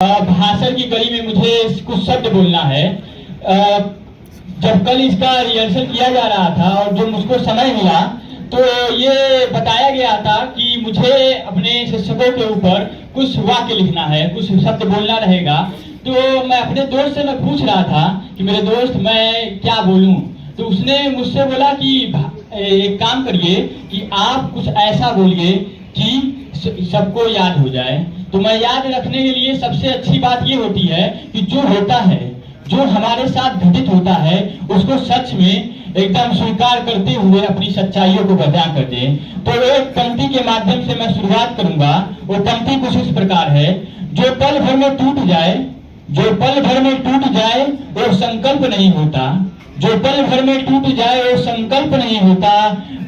भाषण की कड़ी में मुझे कुछ शब्द बोलना है। जब कल इसका रिहर्सल किया जा रहा था और जो मुझको समय मिला तो ये बताया गया था कि मुझे अपने शिक्षकों के ऊपर कुछ वाक्य लिखना है, कुछ शब्द बोलना रहेगा। तो मैं अपने दोस्त से मैं पूछ रहा था कि मेरे दोस्त मैं क्या बोलूं, तो उसने मुझसे बोला कि एक काम करिए कि आप कुछ ऐसा बोलिए कि सबको याद हो जाए। तो मैं याद रखने के लिए सबसे अच्छी बात ये होती है कि जो होता है, जो हमारे साथ घटित होता है, उसको सच में एकदम स्वीकार करते हुए अपनी सच्चाइयों को बयां कर दे। तो एक पंक्ति के माध्यम से मैं शुरुआत करूंगा। वो पंक्ति कुछ इस प्रकार है। जो पल भर में टूट जाए, जो पल भर में टूट जाए वो संकल्प नहीं होता। जो पल भर में टूट जाए वो संकल्प नहीं होता।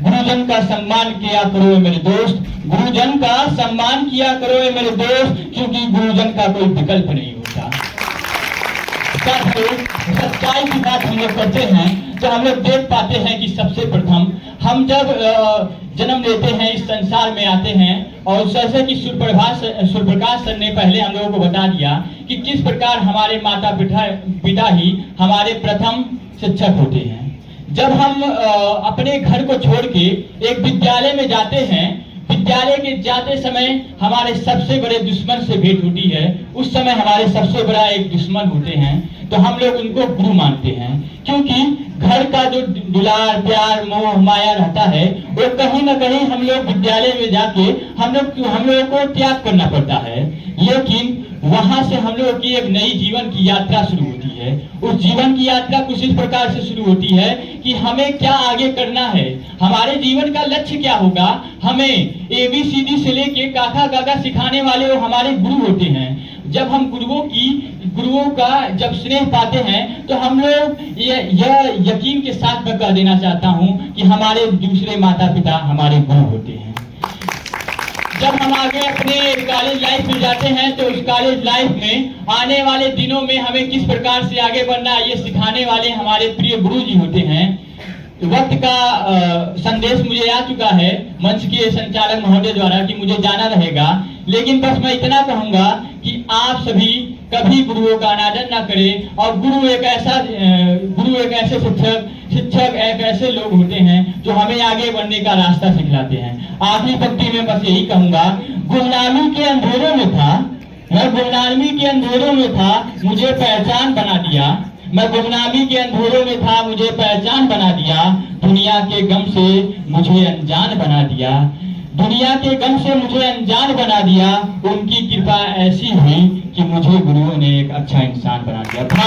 गुरुजन का सम्मान किया करो मेरे दोस्त, गुरुजन का सम्मान किया करो मेरे दोस्त, क्योंकि गुरुजन का कोई विकल्प नहीं होता। सच्चाई की बात हम लोग करते हैं तो हम लोग देख पाते हैं कि सबसे प्रथम हम जब जन्म लेते हैं, इस संसार में आते हैं, और जैसे कि सूर्यप्रकाश सर ने पहले हम लोगों को बता दिया कि किस प्रकार हमारे माता पिता ही हमारे प्रथम शिक्षक होते हैं। जब हम अपने घर को छोड़ के एक विद्यालय में जाते हैं, विद्यालय के जाते समय हमारे सबसे बड़े दुश्मन से भेंट होती है। उस समय हमारे सबसे बड़ा एक दुश्मन होते हैं, तो हम लोग उनको गुरु मानते हैं, क्योंकि घर का जो दुलार प्यार मोह माया रहता है वो कहीं ना कहीं हम लोग विद्यालय में जाके हम लोगों को त्याग करना पड़ता है। लेकिन वहां से हम लोगों की एक नई जीवन की यात्रा शुरू होती है। उस जीवन की यात्रा कुछ इस प्रकार से शुरू होती है कि हमें क्या आगे करना है, हमारे जीवन का लक्ष्य क्या होगा। हमें ABCD से लेके काका काका सिखाने वाले वो हमारे गुरु होते हैं। जब हम गुरुओं का जब स्नेह पाते हैं तो हम लोग यह यकीन के साथ मैं कह देना चाहता हूं कि हमारे दूसरे माता पिता हमारे गुरु होते हैं। जब हम आगे अपने कॉलेज लाइफ में जाते हैं तो उस कॉलेज लाइफ में आने वाले दिनों में हमें किस प्रकार से आगे बढ़ना है, ये सिखाने वाले हमारे प्रिय गुरु जी होते हैं। वक्त का संदेश मुझे आ चुका है मंच के संचालक महोदय द्वारा कि मुझे जाना रहेगा, लेकिन बस मैं इतना कहूंगा कि आप सभी कभी गुरुओं का अनादर ना करें। और गुरु एक ऐसे शिक्षक एक ऐसे लोग होते हैं जो हमें आगे बढ़ने का रास्ता सिखलाते हैं। आखिरी पंक्ति में बस यही कहूंगा, गुमनामी के अंधेरों में था, मैं गुमनामी के अंधेरों में था, मुझे पहचान बना दिया। मैं गुमनामी के अंधेरों में था, मुझे पहचान बना दिया। दुनिया के गम से मुझे अनजान बना दिया। दुनिया के गम से मुझे अनजान बना दिया। उनकी कृपा ऐसी हुई कि मुझे गुरुओं ने एक अच्छा इंसान बना दिया।